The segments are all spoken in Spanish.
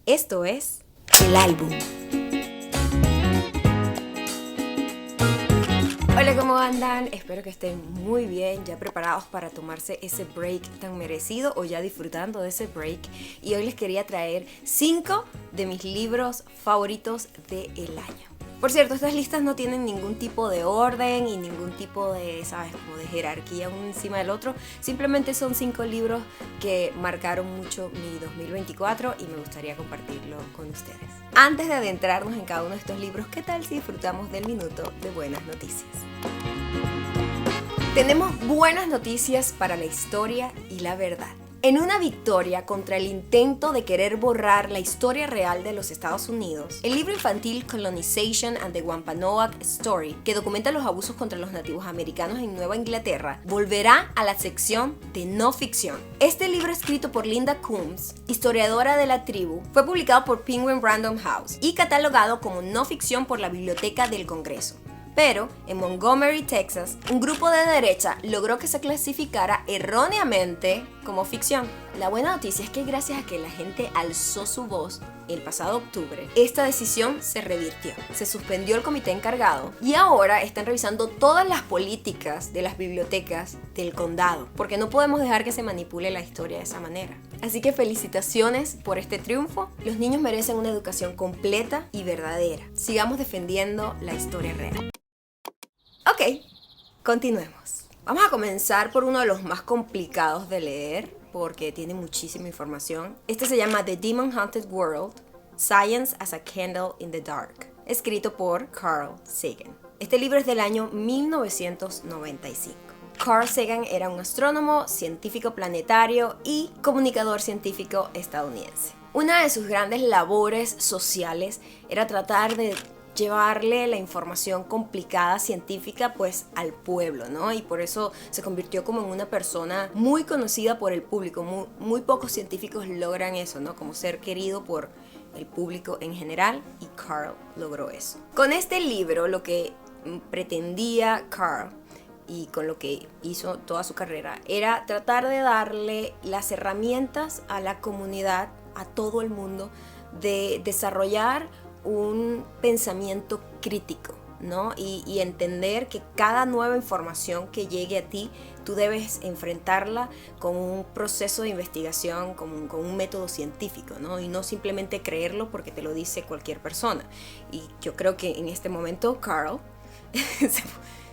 Esto es El Álbum. Hola, ¿cómo andan? Espero que estén muy bien, ya preparados para tomarse ese break tan merecido o ya disfrutando de ese break. Y hoy les quería traer 5 de mis libros favoritos del año. Por cierto, estas listas no tienen ningún tipo de orden y ningún tipo de, ¿sabes? Como de jerarquía uno encima del otro. Simplemente son 5 libros que marcaron mucho mi 2024 y me gustaría compartirlo con ustedes. Antes de adentrarnos en cada uno de estos libros, ¿qué tal si disfrutamos del minuto de buenas noticias? Tenemos buenas noticias para la historia y la verdad. En una victoria contra el intento de querer borrar la historia real de los Estados Unidos, el libro infantil Colonization and the Wampanoag Story, que documenta los abusos contra los nativos americanos en Nueva Inglaterra, volverá a la sección de no ficción. Este libro, escrito por Linda Coombs, historiadora de la tribu, fue publicado por Penguin Random House y catalogado como no ficción por la Biblioteca del Congreso. Pero en Montgomery, Texas, un grupo de derecha logró que se clasificara erróneamente como ficción. La buena noticia es que gracias a que la gente alzó su voz el pasado octubre, esta decisión se revirtió. Se suspendió el comité encargado y ahora están revisando todas las políticas de las bibliotecas del condado, porque no podemos dejar que se manipule la historia de esa manera. Así que felicitaciones por este triunfo. Los niños merecen una educación completa y verdadera. Sigamos defendiendo la historia real. Ok, continuemos. Vamos a comenzar por uno de los más complicados de leer porque tiene muchísima información. Este se llama The Demon Haunted World, Science as a Candle in the Dark, escrito por Carl Sagan. Este libro es del año 1995. Carl Sagan era un astrónomo, científico planetario y comunicador científico estadounidense. Una de sus grandes labores sociales era tratar de llevarle la información complicada científica pues al pueblo, ¿no? Y por eso se convirtió como en una persona muy conocida por el público. Muy pocos científicos logran eso, ¿no? Como ser querido por el público en general, y Carl logró eso. Con este libro lo que pretendía Carl, y con lo que hizo toda su carrera, era tratar de darle las herramientas a la comunidad, a todo el mundo, de desarrollar un pensamiento crítico, ¿no? Y entender que cada nueva información que llegue a ti, tú debes enfrentarla con un proceso de investigación, con un método científico, ¿no? Y no simplemente creerlo porque te lo dice cualquier persona. Y yo creo que en este momento Carl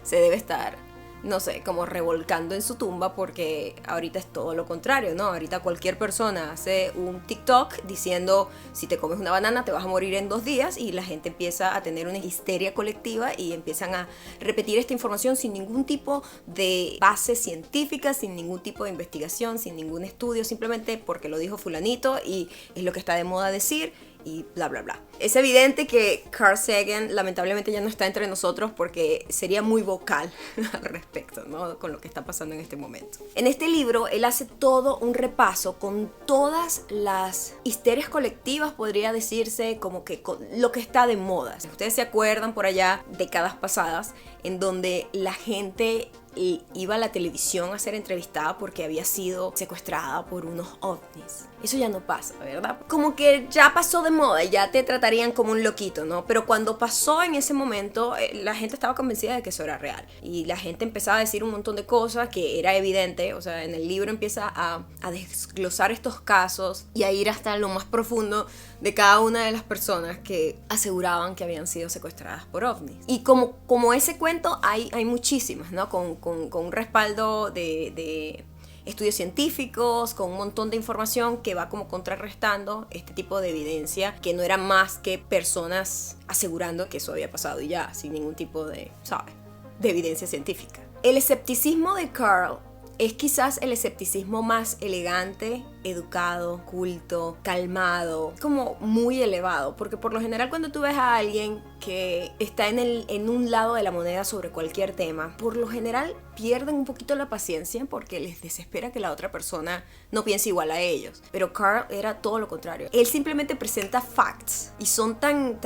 se debe estar, no sé, como revolcando en su tumba, porque ahorita es todo lo contrario, ¿no? Ahorita cualquier persona hace un TikTok diciendo si te comes una banana te vas a morir en 2 días, y la gente empieza a tener una histeria colectiva y empiezan a repetir esta información sin ningún tipo de base científica, sin ningún tipo de investigación, sin ningún estudio, simplemente porque lo dijo fulanito y es lo que está de moda decir y bla bla bla. Es evidente que Carl Sagan lamentablemente ya no está entre nosotros porque sería muy vocal al respecto, ¿no? Con lo que está pasando en este momento. En este libro él hace todo un repaso con todas las histerias colectivas, podría decirse, como que con lo que está de moda. Si ustedes se acuerdan, por allá, décadas pasadas, en donde la gente iba a la televisión a ser entrevistada porque había sido secuestrada por unos ovnis. Eso ya no pasa, ¿verdad? Como que ya pasó de moda y ya te tratarían como un loquito, ¿no? Pero cuando pasó en ese momento, la gente estaba convencida de que eso era real. Y la gente empezaba a decir un montón de cosas que era evidente. O sea, en el libro empieza a desglosar estos casos y a ir hasta lo más profundo de cada una de las personas que aseguraban que habían sido secuestradas por ovnis. Y como ese cuento hay muchísimas, ¿no? Con un respaldo de estudios científicos, con un montón de información que va como contrarrestando este tipo de evidencia, que no era más que personas asegurando que eso había pasado y ya, sin ningún tipo de, ¿sabes?, de evidencia científica. El escepticismo de Carl es quizás el escepticismo más elegante, educado, culto, calmado, como muy elevado, porque por lo general cuando tú ves a alguien que está en un lado de la moneda sobre cualquier tema, por lo general pierden un poquito la paciencia porque les desespera que la otra persona no piense igual a ellos. Pero Carl era todo lo contrario. Él simplemente presenta facts y son tan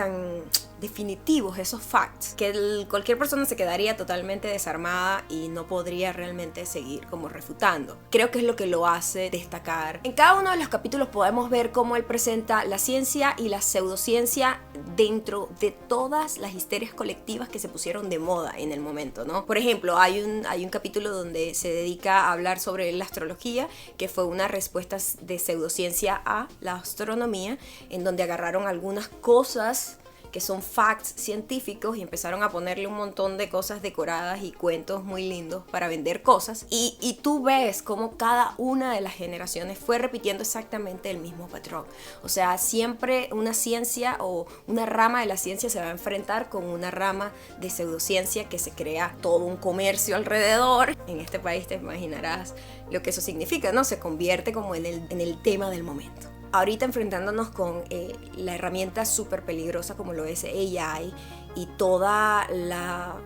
definitivos, esos facts, que cualquier persona se quedaría totalmente desarmada y no podría realmente seguir como refutando. Creo que es lo que lo hace destacar. En cada uno de los capítulos podemos ver cómo él presenta la ciencia y la pseudociencia dentro de todas las histerias colectivas que se pusieron de moda en el momento, ¿no? Por ejemplo, hay un capítulo donde se dedica a hablar sobre la astrología, que fue una respuesta de pseudociencia a la astronomía, en donde agarraron algunas cosas que son facts científicos y empezaron a ponerle un montón de cosas decoradas y cuentos muy lindos para vender cosas, y tú ves cómo cada una de las generaciones fue repitiendo exactamente el mismo patrón. O sea, siempre una ciencia o una rama de la ciencia se va a enfrentar con una rama de pseudociencia, que se crea todo un comercio alrededor. En este país te imaginarás lo que eso significa, ¿no? Se convierte como en el tema del momento. Ahorita enfrentándonos con la herramienta súper peligrosa como lo es AI y toda la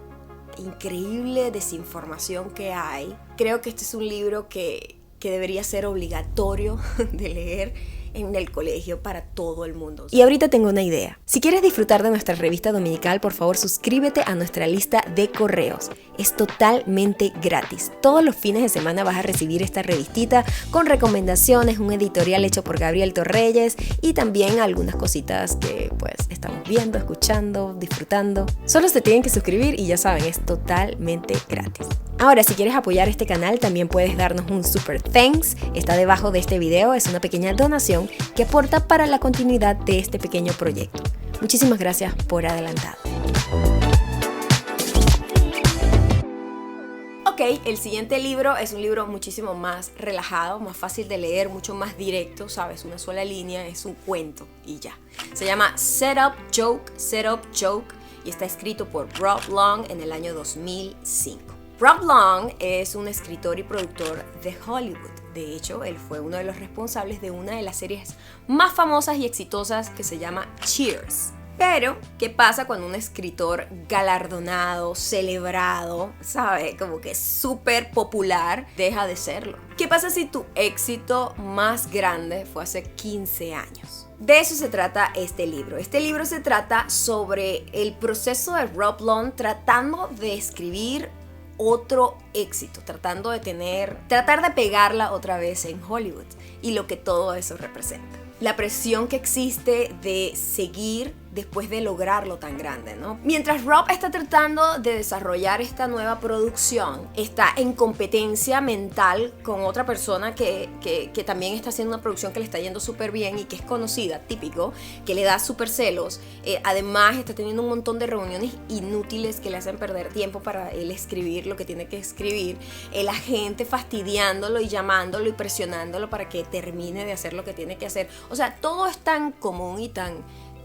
increíble desinformación que hay, creo que este es un libro que debería ser obligatorio de leer en el colegio para todo el mundo. Y ahorita tengo una idea. Si quieres disfrutar de nuestra revista dominical, por favor suscríbete a nuestra lista de correos. Es totalmente gratis. Todos los fines de semana vas a recibir esta revistita con recomendaciones, un editorial hecho por Gabriel Torreyes y también algunas cositas que pues estamos viendo, escuchando, disfrutando. Solo se tienen que suscribir y ya saben, es totalmente gratis. Ahora, si quieres apoyar este canal, también puedes darnos un super thanks. Está debajo de este video, es una pequeña donación que aporta para la continuidad de este pequeño proyecto. Muchísimas gracias por adelantado. Ok, el siguiente libro es un libro muchísimo más relajado, más fácil de leer, mucho más directo, ¿sabes? Una sola línea, es un cuento y ya. Se llama Setup, Joke y está escrito por Rob Long en el año 2005. Rob Long es un escritor y productor de Hollywood. De hecho, él fue uno de los responsables de una de las series más famosas y exitosas que se llama Cheers. Pero, ¿qué pasa cuando un escritor galardonado, celebrado, sabe, como que súper popular, deja de serlo? ¿Qué pasa si tu éxito más grande fue hace 15 años? De eso se trata este libro. Este libro se trata sobre el proceso de Rob Long tratando de escribir otro éxito, tratar de pegarla otra vez en Hollywood y lo que todo eso representa. La presión que existe de seguir después de lograrlo tan grande, ¿no? Mientras Rob está tratando de desarrollar esta nueva producción, está en competencia mental con otra persona que también está haciendo una producción que le está yendo súper bien y que es conocida, típico, que le da súper celos. Además está teniendo un montón de reuniones inútiles que le hacen perder tiempo para él escribir lo que tiene que escribir. La gente fastidiándolo y llamándolo y presionándolo para que termine de hacer lo que tiene que hacer. O sea, todo es tan común y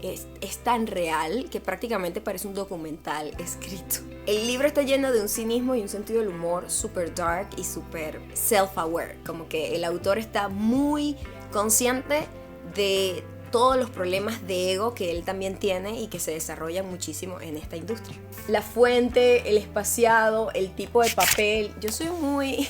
es tan real que prácticamente parece un documental escrito. El libro está lleno de un cinismo y un sentido del humor super dark y super self-aware, como que el autor está muy consciente de todos los problemas de ego que él también tiene y que se desarrollan muchísimo en esta industria. La fuente, el espaciado, el tipo de papel, yo soy muy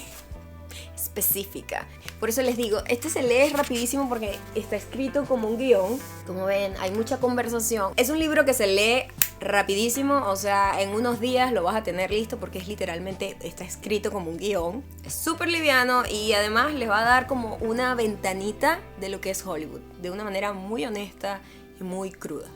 específica. Por eso les digo, este se lee rapidísimo porque está escrito como un guión. Como ven, hay mucha conversación. Es un libro que se lee rapidísimo, o sea, en unos días lo vas a tener listo porque es literalmente, está escrito como un guión. Es súper liviano y además les va a dar como una ventanita de lo que es Hollywood, de una manera muy honesta y muy cruda.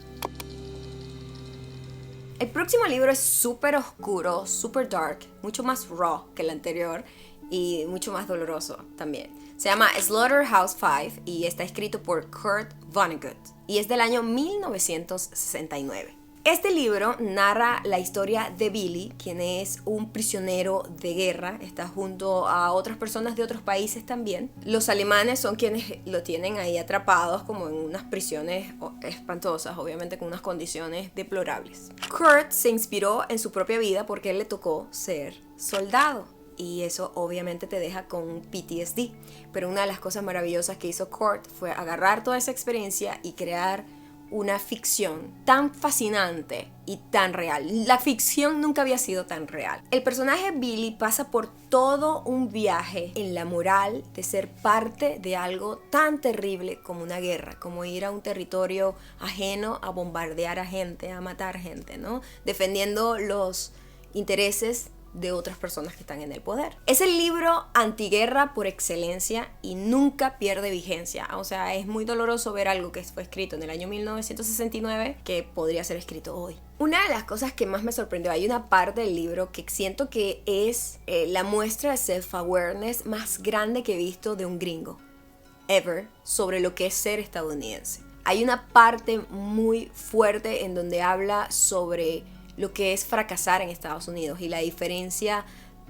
El próximo libro es súper oscuro, súper dark, mucho más raw que el anterior y mucho más doloroso también. Se llama Slaughterhouse-Five y está escrito por Kurt Vonnegut y es del año 1969. Este libro narra la historia de Billy, quien es un prisionero de guerra, está junto a otras personas de otros países también. Los alemanes son quienes lo tienen ahí atrapados como en unas prisiones espantosas, obviamente con unas condiciones deplorables. Kurt se inspiró en su propia vida porque él le tocó ser soldado. Y eso obviamente te deja con un PTSD. Pero una de las cosas maravillosas que hizo Kurt fue agarrar toda esa experiencia y crear una ficción tan fascinante y tan real. La ficción nunca había sido tan real. El personaje Billy pasa por todo un viaje en la moral de ser parte de algo tan terrible como una guerra, como ir a un territorio ajeno a bombardear a gente, a matar gente, ¿no? Defendiendo los intereses de otras personas que están en el poder. Es el libro antiguerra por excelencia y nunca pierde vigencia. O sea, es muy doloroso ver algo que fue escrito en el año 1969 que podría ser escrito hoy. Una de las cosas que más me sorprendió, hay una parte del libro que siento que es la muestra de self-awareness más grande que he visto de un gringo ever sobre lo que es ser estadounidense. Hay una parte muy fuerte en donde habla sobre lo que es fracasar en Estados Unidos y la diferencia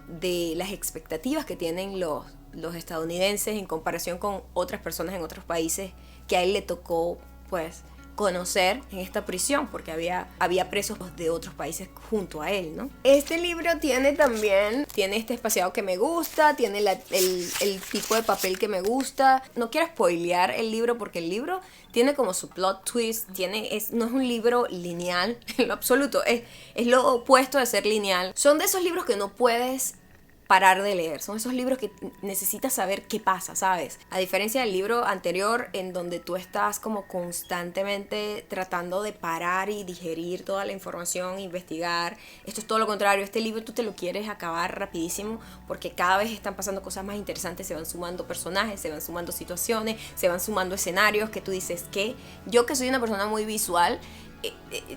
de las expectativas que tienen los estadounidenses en comparación con otras personas en otros países que a él le tocó pues conocer en esta prisión, porque había presos de otros países junto a él, ¿no? Este libro tiene este espaciado que me gusta, tiene el tipo de papel que me gusta. No quiero spoilear el libro porque el libro tiene como su plot twist, no es un libro lineal en lo absoluto, es lo opuesto de ser lineal. Son de esos libros que no puedes parar de leer, son esos libros que necesitas saber qué pasa, ¿sabes? A diferencia del libro anterior en donde tú estás como constantemente tratando de parar y digerir toda la información, investigar, esto es todo lo contrario. Este libro tú te lo quieres acabar rapidísimo porque cada vez están pasando cosas más interesantes, se van sumando personajes, se van sumando situaciones, se van sumando escenarios que tú dices que yo, que soy una persona muy visual,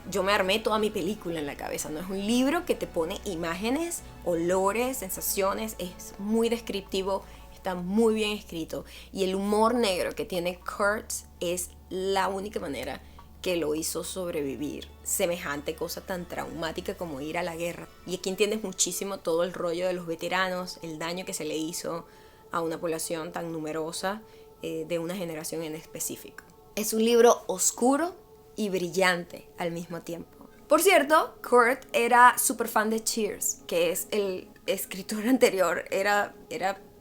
yo me armé toda mi película en la cabeza. No es un libro que te pone imágenes, olores, sensaciones, es muy descriptivo, está muy bien escrito y el humor negro que tiene Kurt es la única manera que lo hizo sobrevivir semejante cosa tan traumática como ir a la guerra. Y aquí entiendes muchísimo todo el rollo de los veteranos, el daño que se le hizo a una población tan numerosa de una generación en específico. Es un libro oscuro y brillante al mismo tiempo. Por cierto, Kurt era súper fan de Cheers, que es el escritor anterior,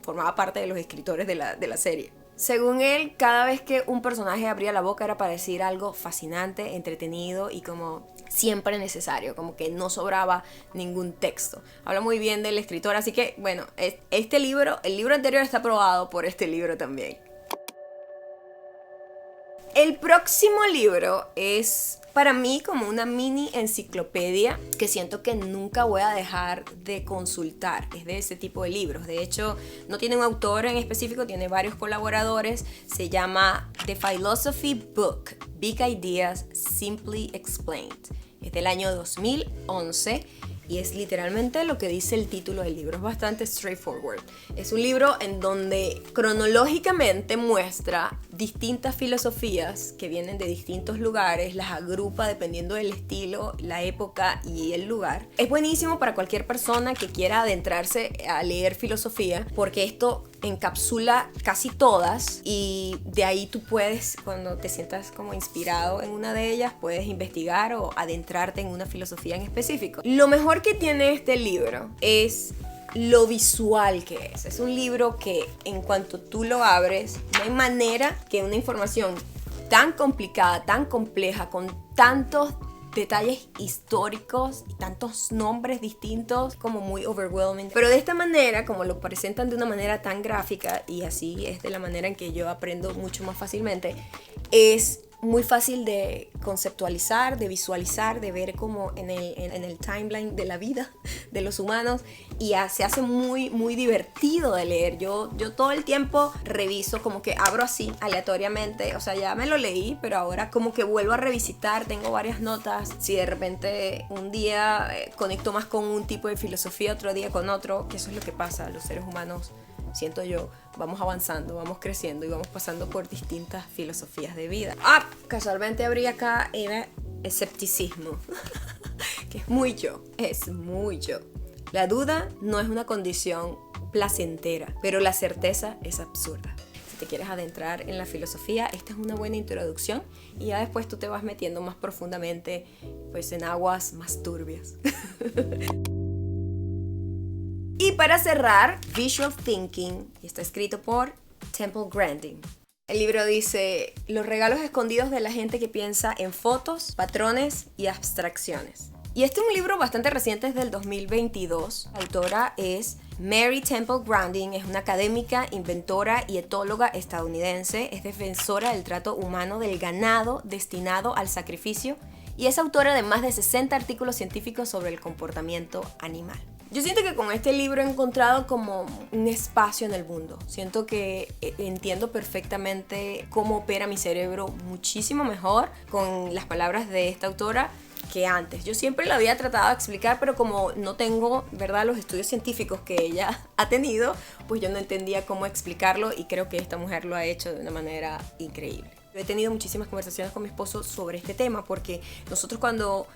formaba parte de los escritores de la serie. Según él, cada vez que un personaje abría la boca era para decir algo fascinante, entretenido y como siempre necesario, como que no sobraba ningún texto. Habla muy bien del escritor, así que bueno, el libro anterior está aprobado por este libro también. El próximo libro es para mí como una mini enciclopedia que siento que nunca voy a dejar de consultar. Es de ese tipo de libros. De hecho, no tiene un autor en específico, tiene varios colaboradores. Se llama The Philosophy Book, Big Ideas Simply Explained. Es del año 2011 y es literalmente lo que dice el título del libro. Es bastante straightforward. Es un libro en donde cronológicamente muestra distintas filosofías que vienen de distintos lugares, las agrupa dependiendo del estilo, la época y el lugar. Es buenísimo para cualquier persona que quiera adentrarse a leer filosofía porque esto encapsula casi todas y de ahí tú puedes, cuando te sientas como inspirado en una de ellas, puedes investigar o adentrarte en una filosofía en específico. Lo mejor que tiene este libro es lo visual que es. Es un libro que en cuanto tú lo abres, no hay manera que una información tan complicada, tan compleja, con tantos detalles históricos y tantos nombres distintos, como muy overwhelming, pero de esta manera, como lo presentan de una manera tan gráfica, y así es de la manera en que yo aprendo mucho más fácilmente, es muy fácil de conceptualizar, de visualizar, de ver como en el timeline de la vida de los humanos, y se hace muy, muy divertido de leer. Yo todo el tiempo reviso, como que abro así aleatoriamente, o sea, ya me lo leí, pero ahora como que vuelvo a revisitar, tengo varias notas, si de repente un día conecto más con un tipo de filosofía, otro día con otro, que eso es lo que pasa, los seres humanos, siento yo, vamos avanzando, vamos creciendo y vamos pasando por distintas filosofías de vida. Casualmente abrí acá el escepticismo, que es muy yo. La duda no es una condición placentera, pero la certeza es absurda. Si te quieres adentrar en la filosofía, esta es una buena introducción y ya después tú te vas metiendo más profundamente pues en aguas más turbias. Y para cerrar, Visual Thinking, y está escrito por Temple Grandin. El libro dice: los regalos escondidos de la gente que piensa en fotos, patrones y abstracciones. Y este es un libro bastante reciente, es del 2022. La autora es Mary Temple Grandin, es una académica, inventora y etóloga estadounidense. Es defensora del trato humano del ganado destinado al sacrificio y es autora de más de 60 artículos científicos sobre el comportamiento animal. Yo siento que con este libro he encontrado como un espacio en el mundo. Siento que entiendo perfectamente cómo opera mi cerebro muchísimo mejor con las palabras de esta autora que antes. Yo siempre lo había tratado de explicar, pero como no tengo, ¿verdad?, los estudios científicos que ella ha tenido, pues yo no entendía cómo explicarlo y creo que esta mujer lo ha hecho de una manera increíble. Yo he tenido muchísimas conversaciones con mi esposo sobre este tema porque nosotros cuando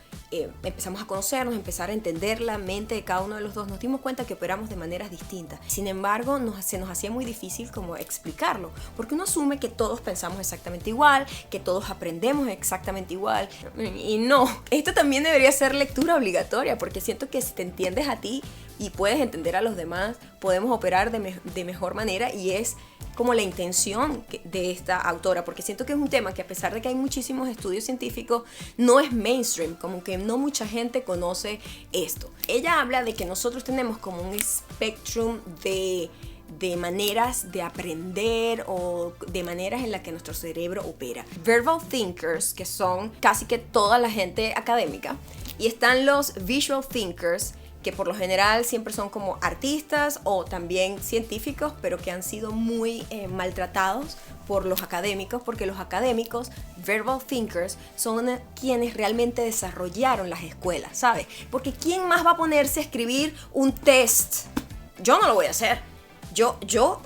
empezamos a conocernos, empezar a entender la mente de cada uno de los dos, nos dimos cuenta que operamos de maneras distintas. Sin embargo, se nos hacía muy difícil como explicarlo, porque uno asume que todos pensamos exactamente igual, que todos aprendemos exactamente igual, y no. Esto también debería ser lectura obligatoria, porque siento que si te entiendes a ti y puedes entender a los demás, podemos operar de mejor manera, y es como la intención de esta autora, porque siento que es un tema que, a pesar de que hay muchísimos estudios científicos, no es mainstream, como que no mucha gente conoce esto. Ella habla de que nosotros tenemos como un spectrum de maneras de aprender o de maneras en las que nuestro cerebro opera. Verbal thinkers, que son casi que toda la gente académica, y están los visual thinkers, que por lo general siempre son como artistas o también científicos, pero que han sido muy maltratados por los académicos, porque los académicos, verbal thinkers, son quienes realmente desarrollaron las escuelas, ¿sabes? Porque ¿quién más va a ponerse a escribir un test? Yo no lo voy a hacer. Yo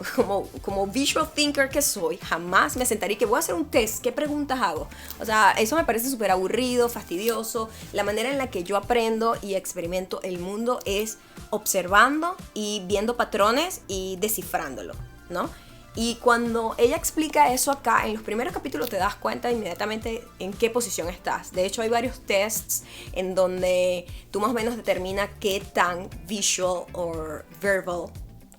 como visual thinker que soy, jamás me sentaría que voy a hacer un test, ¿qué preguntas hago? O sea, eso me parece súper aburrido, fastidioso. La manera en la que yo aprendo y experimento el mundo es observando y viendo patrones y descifrándolo, ¿no? Y cuando ella explica eso acá, en los primeros capítulos te das cuenta inmediatamente en qué posición estás. De hecho, hay varios tests en donde tú más o menos determinas qué tan visual o verbal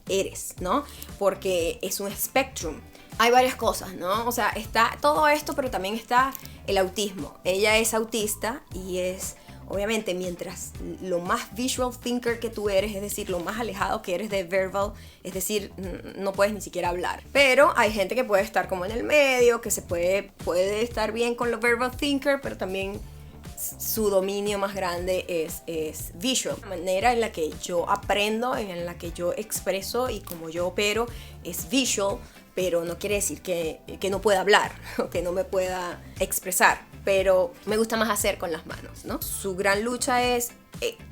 eres, ¿no? Porque es un spectrum. Hay varias cosas, ¿no? O sea, está todo esto, pero también está el autismo. Ella es autista y es, obviamente, mientras lo más visual thinker que tú eres, es decir, lo más alejado que eres de verbal, es decir, no puedes ni siquiera hablar. Pero hay gente que puede estar como en el medio, que puede estar bien con lo verbal thinker, pero también su dominio más grande es visual. La manera en la que yo aprendo, en la que yo expreso y como yo opero es visual, pero no quiere decir que no pueda hablar o que no me pueda expresar, pero me gusta más hacer con las manos, ¿no? Su gran lucha es,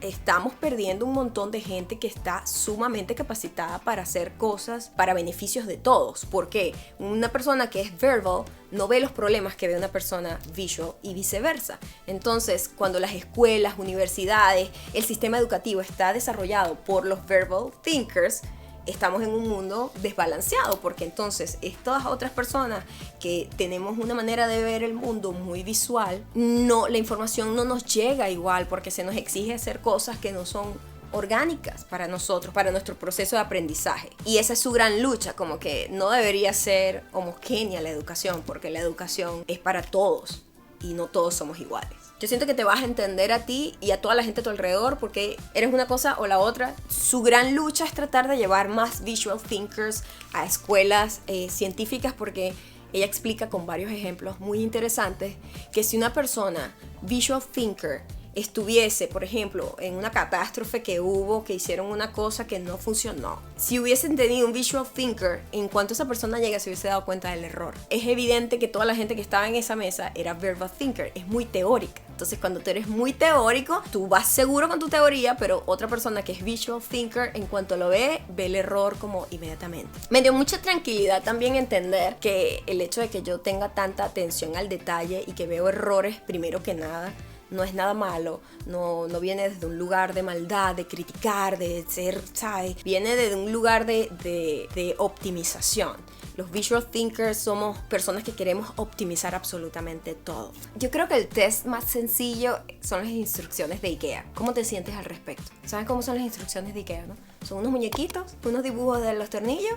estamos perdiendo un montón de gente que está sumamente capacitada para hacer cosas para beneficios de todos. Porque una persona que es verbal no ve los problemas que ve una persona visual y viceversa. Entonces, cuando las escuelas, universidades, el sistema educativo está desarrollado por los verbal thinkers, estamos en un mundo desbalanceado, porque entonces estas otras personas que tenemos una manera de ver el mundo muy visual, la información no nos llega igual, porque se nos exige hacer cosas que no son orgánicas para nosotros, para nuestro proceso de aprendizaje. Y esa es su gran lucha, como que no debería ser homogénea la educación, porque la educación es para todos y no todos somos iguales. Yo siento que te vas a entender a ti y a toda la gente a tu alrededor, porque eres una cosa o la otra. Su gran lucha es tratar de llevar más visual thinkers a escuelas científicas, porque ella explica con varios ejemplos muy interesantes que si una persona visual thinker estuviese, por ejemplo, en una catástrofe que hubo, que hicieron una cosa que no funcionó, si hubiesen tenido un visual thinker, en cuanto esa persona llega se hubiese dado cuenta del error. Es evidente que toda la gente que estaba en esa mesa era verbal thinker, es muy teórica. Entonces, cuando tú eres muy teórico, tú vas seguro con tu teoría, pero otra persona que es visual thinker, en cuanto lo ve el error como inmediatamente. Me dio mucha tranquilidad también entender que el hecho de que yo tenga tanta atención al detalle y que veo errores primero que nada, no es nada malo, no viene desde un lugar de maldad, de criticar, de ser, ¿sabes? Viene desde un lugar de optimización. Los visual thinkers somos personas que queremos optimizar absolutamente todo. Yo creo que el test más sencillo son las instrucciones de IKEA. ¿Cómo te sientes al respecto? ¿Saben cómo son las instrucciones de IKEA, no? Son unos muñequitos, unos dibujos de los tornillos,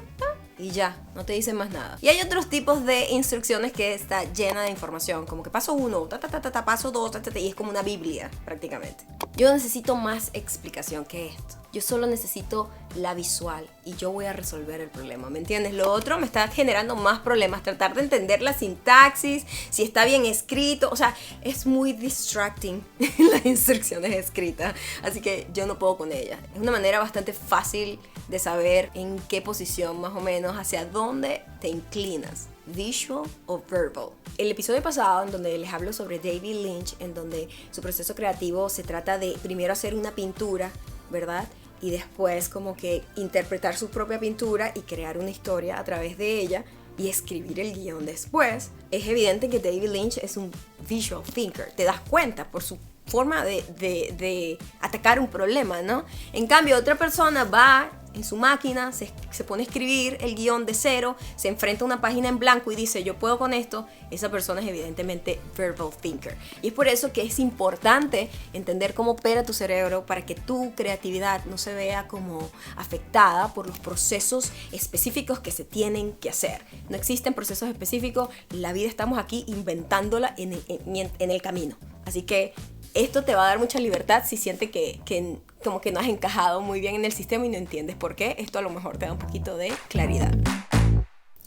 y ya, no te dicen más nada. Y hay otros tipos de instrucciones que está llena de información, como que paso 1, paso 2, y es como una biblia prácticamente. Yo necesito más explicación que esto. Yo solo necesito la visual y yo voy a resolver el problema, ¿me entiendes? Lo otro me está generando más problemas, tratar de entender la sintaxis, si está bien escrito, o sea, es muy distracting las instrucciones escritas, así que yo no puedo con ellas. Es una manera bastante fácil de saber en qué posición más o menos, hacia dónde te inclinas, visual o verbal. El episodio pasado en donde les hablo sobre David Lynch, en donde su proceso creativo se trata de primero hacer una pintura, ¿verdad? Y después como que interpretar su propia pintura y crear una historia a través de ella y escribir el guión después. Es evidente que David Lynch es un visual thinker, te das cuenta por su forma de atacar un problema, ¿no? En cambio, otra persona va en su máquina, se pone a escribir el guión de cero, se enfrenta a una página en blanco y dice, yo puedo con esto. Esa persona es evidentemente verbal thinker. Y es por eso que es importante entender cómo opera tu cerebro para que tu creatividad no se vea como afectada por los procesos específicos que se tienen que hacer. No existen procesos específicos, la vida estamos aquí inventándola en el camino. Así que esto te va a dar mucha libertad si sientes que como que no has encajado muy bien en el sistema y no entiendes por qué. Esto a lo mejor te da un poquito de claridad.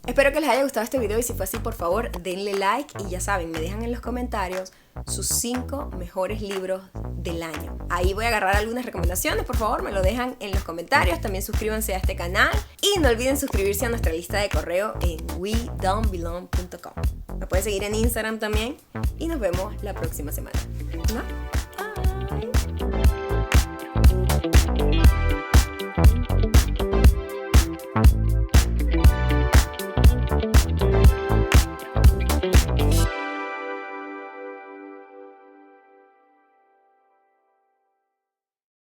Espero que les haya gustado este video y si fue así, por favor, denle like y ya saben, me dejan en los comentarios sus 5 mejores libros del año. Ahí voy a agarrar algunas recomendaciones, por favor, me lo dejan en los comentarios. También suscríbanse a este canal y no olviden suscribirse a nuestra lista de correo en wedon'tbelong.com. Me pueden seguir en Instagram también y nos vemos la próxima semana. ¿No? Bye.